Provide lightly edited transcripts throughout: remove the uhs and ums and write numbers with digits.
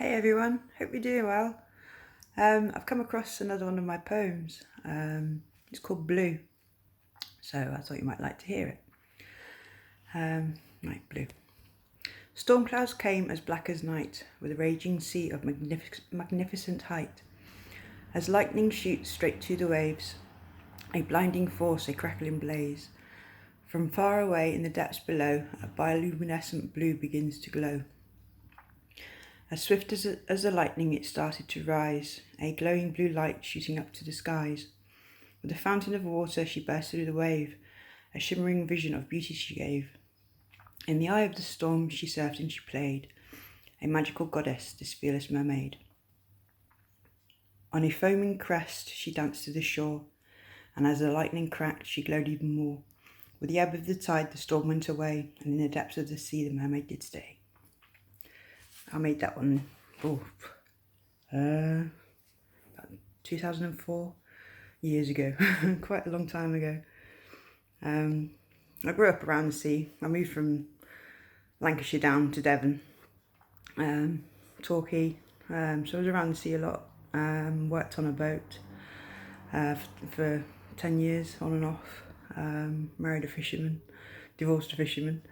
Hey everyone, hope you're doing well. I've come across another one of my poems. It's called Blue, so I thought you might like to hear it. Right, Blue. Storm clouds came as black as night, with a raging sea of magnificent height. As lightning shoots straight to the waves, a blinding force, a crackling blaze. From far away in the depths below, a bioluminescent blue begins to glow. As swift as the lightning it started to rise, a glowing blue light shooting up to the skies. With a fountain of water she burst through the wave, a shimmering vision of beauty she gave. In the eye of the storm she surfed and she played, a magical goddess, this fearless mermaid. On a foaming crest she danced to the shore, and as the lightning cracked she glowed even more. With the ebb of the tide the storm went away, and in the depths of the sea the mermaid did stay. I made that one, 2004, years ago, quite a long time ago. I grew up around the sea. I moved from Lancashire down to Devon, Torquay, so I was around the sea a lot. Worked on a boat for 10 years, on and off. Married a fisherman, divorced a fisherman.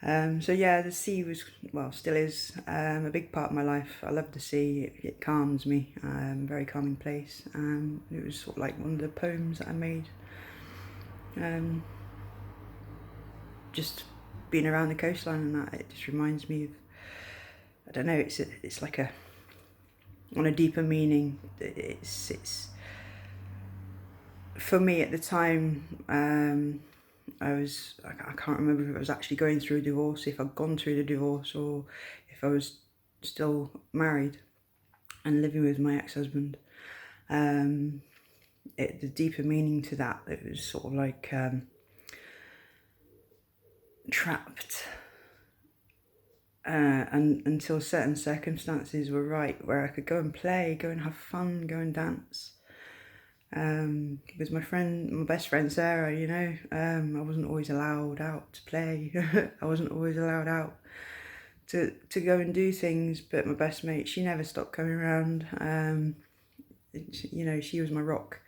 So yeah, the sea was, still is, a big part of my life. I love the sea. It calms me. Very calming place. It was sort of like one of the poems that I made. Just being around the coastline and that, it just reminds me of, I don't know, it's like on a deeper meaning. It's for me at the time. I can't remember if I was actually going through a divorce, if I'd gone through the divorce, or if I was still married and living with my ex-husband. The deeper meaning to that, it was sort of like trapped and until certain circumstances were right, where I could go and play, go and have fun, go and dance. With my best friend Sarah, I wasn't always allowed out to play. I wasn't always allowed out to go and do things, but my best mate, she never stopped coming around. She was my rock.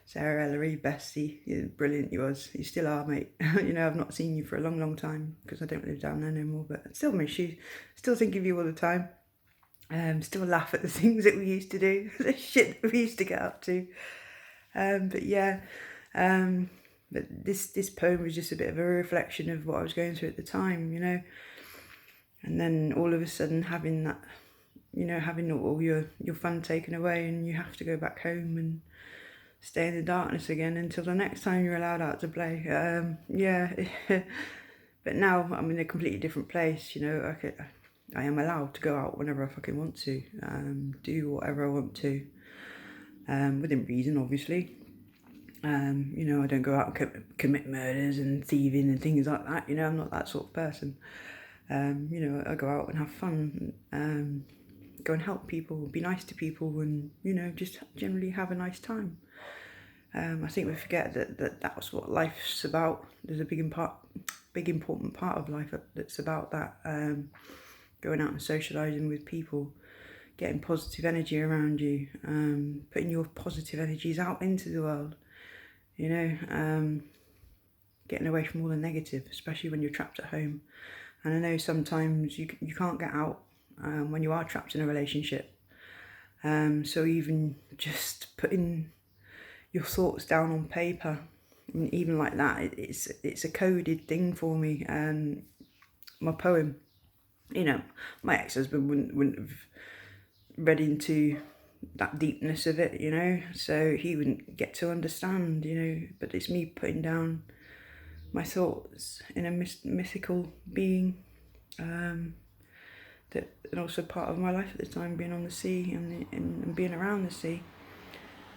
Sarah Ellery, bestie, brilliant you was. You still are, mate. I've not seen you for a long, long time because I don't live down there no more, but I still miss you. Still think of you all the time. Still laugh at the things that we used to do, the shit that we used to get up to. But this poem was just a bit of a reflection of what I was going through at the time, and then all of a sudden having that, having all your fun taken away, and you have to go back home and stay in the darkness again until the next time you're allowed out to play. But now I'm in a completely different place, I am allowed to go out whenever I fucking want to, do whatever I want to. Within reason, obviously. I don't go out and commit murders and thieving and things like that. I'm not that sort of person. I go out and have fun, go and help people, be nice to people, and just generally have a nice time. I think we forget that's what life's about. There's a big important part of life that's about that. Going out and socialising with people, getting positive energy around you, putting your positive energies out into the world, getting away from all the negative, especially when you're trapped at home. And I know sometimes you can't get out when you are trapped in a relationship. So even just putting your thoughts down on paper, even like that, it's a coded thing for me. My poem, my ex-husband wouldn't have read into that deepness of it, so he wouldn't get to understand, but it's me putting down my thoughts in a mythical being, that, and also part of my life at the time, being on the sea and being around the sea,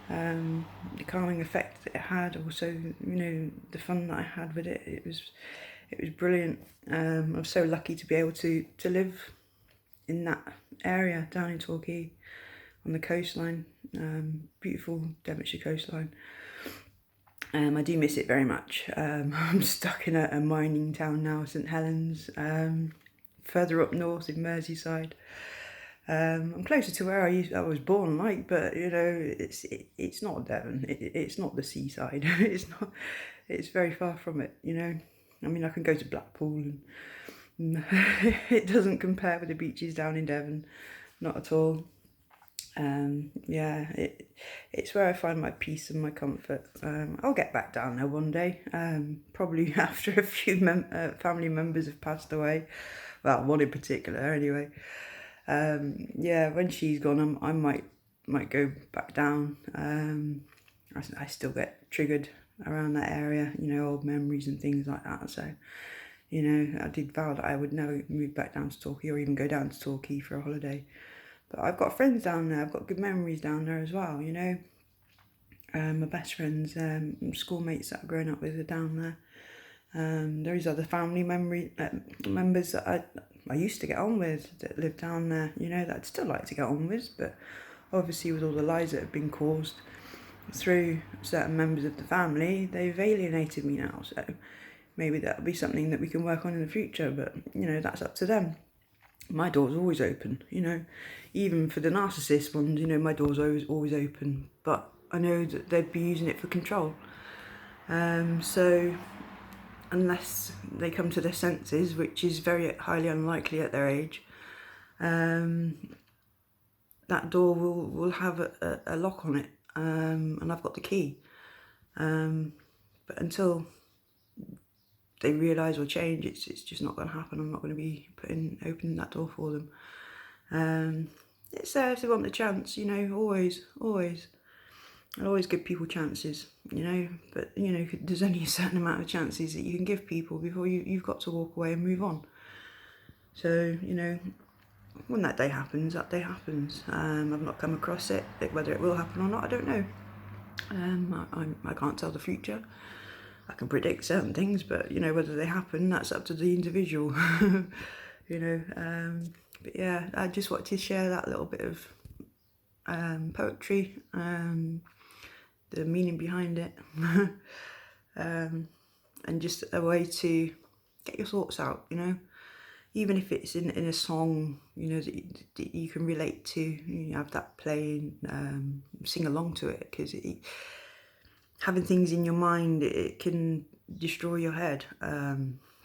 the calming effect that it had, also, the fun that I had with it. It was brilliant. I was so lucky to be able to live in that area down in Torquay on the coastline, beautiful Devonshire coastline. I do miss it very much. I'm stuck in a mining town now, St Helens, further up north in Merseyside. I'm closer to where I was born, like, but you know, it's not Devon. It's not the seaside. It's not. It's very far from it. You know, I mean, I can go to Blackpool, and it doesn't compare with the beaches down in Devon, not at all. Yeah, it's where I find my peace and my comfort. I'll get back down there one day, probably after a few family members have passed away. Well, one in particular, anyway. Yeah, when she's gone, I might go back down. I still get triggered around that area, you know, old memories and things like that. So, you know, I did vow that I would never move back down to Torquay or even go down to Torquay for a holiday. But I've got friends down there. I've got good memories down there as well, you know. My best friends, schoolmates that I've grown up with are down there. There is other family members that I used to get on with that live down there, you know, that I'd still like to get on with, but obviously with all the lies that have been caused through certain members of the family, they've alienated me now. So maybe that'll be something that we can work on in the future, but you know, that's up to them. My door's always open, you know, even for the narcissist ones, you know, my door's always open, but I know that they'd be using it for control. So unless they come to their senses, which is very highly unlikely at their age, that door will have a lock on it, and I've got the key. But until they realise or change, it's just not going to happen. I'm not going to be opening that door for them. It's there if they want the chance, you know, always. I'll always give people chances, you know, but, you know, there's only a certain amount of chances that you can give people before you've got to walk away and move on. So, you know, when that day happens, that day happens. I've not come across it. Whether it will happen or not, I don't know. I can't tell the future. I can predict certain things, but, you know, whether they happen, that's up to the individual, you know. But yeah, I just wanted to share that little bit of poetry, the meaning behind it, and just a way to get your thoughts out, you know, even if it's in a song, you know, that you can relate to, you have that playing, sing along to it, because having things in your mind, it can destroy your head,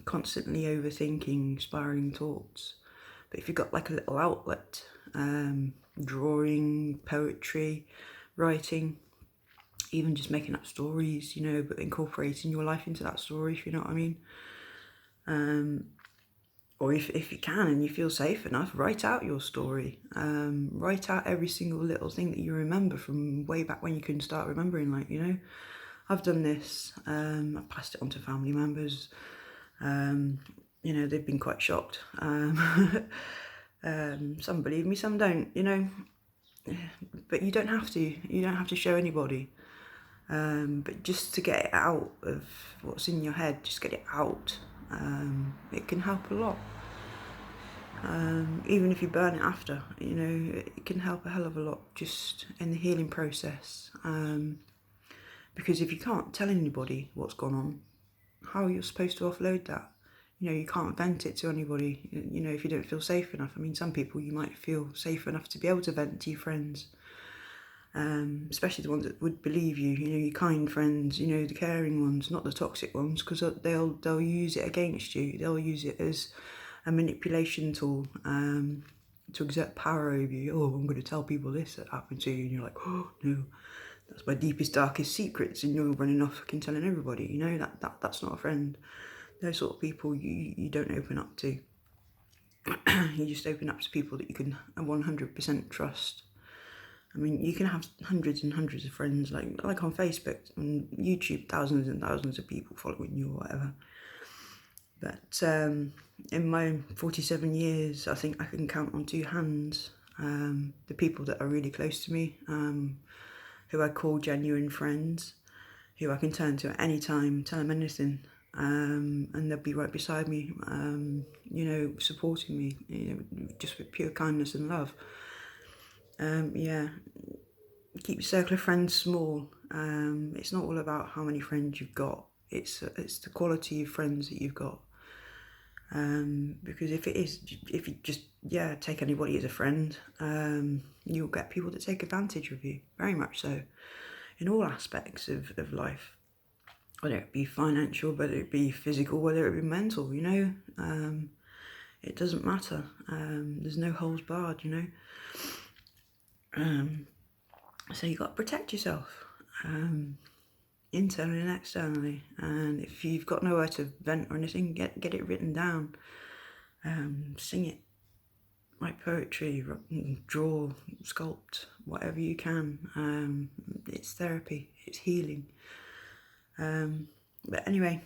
constantly overthinking, spiraling thoughts. But if you've got like a little outlet, drawing, poetry, writing, even just making up stories, you know, but incorporating your life into that story, if you know what I mean. Or if you can and you feel safe enough, write out your story. Write out every single little thing that you remember from way back when you couldn't start remembering, like, you know, I've done this, I've passed it on to family members, you know, they've been quite shocked. Some believe me, some don't, you know, but you don't have to show anybody. But just to get it out of what's in your head, just get it out, it can help a lot. Even if you burn it after, you know, it can help a hell of a lot just in the healing process. Because if you can't tell anybody what's gone on, how are you supposed to offload that? You know, you can't vent it to anybody, you know, if you don't feel safe enough. I mean, some people you might feel safe enough to be able to vent to your friends. Especially the ones that would believe you, you know, your kind friends, you know, the caring ones, not the toxic ones, because they'll use it against you. They'll use it as a manipulation tool, to exert power over you. Oh, I'm going to tell people this that happened to you, and you're like, oh no, that's my deepest, darkest secrets, and you're running off and telling everybody. You know, that's not a friend. Those sort of people you don't open up to. You just open up to people that you can 100% trust. I mean, you can have hundreds and hundreds of friends, like on Facebook and YouTube, thousands and thousands of people following you or whatever. But in my 47 years, I think I can count on two hands the people that are really close to me, who I call genuine friends, who I can turn to at any time, tell them anything, and they'll be right beside me, you know, supporting me, you know, just with pure kindness and love. Yeah, keep your circle of friends small. It's not all about how many friends you've got. It's the quality of friends that you've got. Because if you just take anybody as a friend, you'll get people that take advantage of you, very much so, in all aspects of life, whether it be financial, whether it be physical, whether it be mental, you know. It doesn't matter. There's no holes barred, you know. So you got to protect yourself, internally and externally. And if you've got nowhere to vent or anything, get it written down. Sing it, write poetry, draw, sculpt, whatever you can. It's therapy, it's healing. But anyway,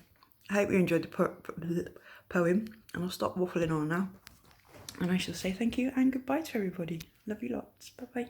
I hope you enjoyed the poem, and I'll stop waffling on now. And I shall say thank you and goodbye to everybody. Love you lots. Bye bye.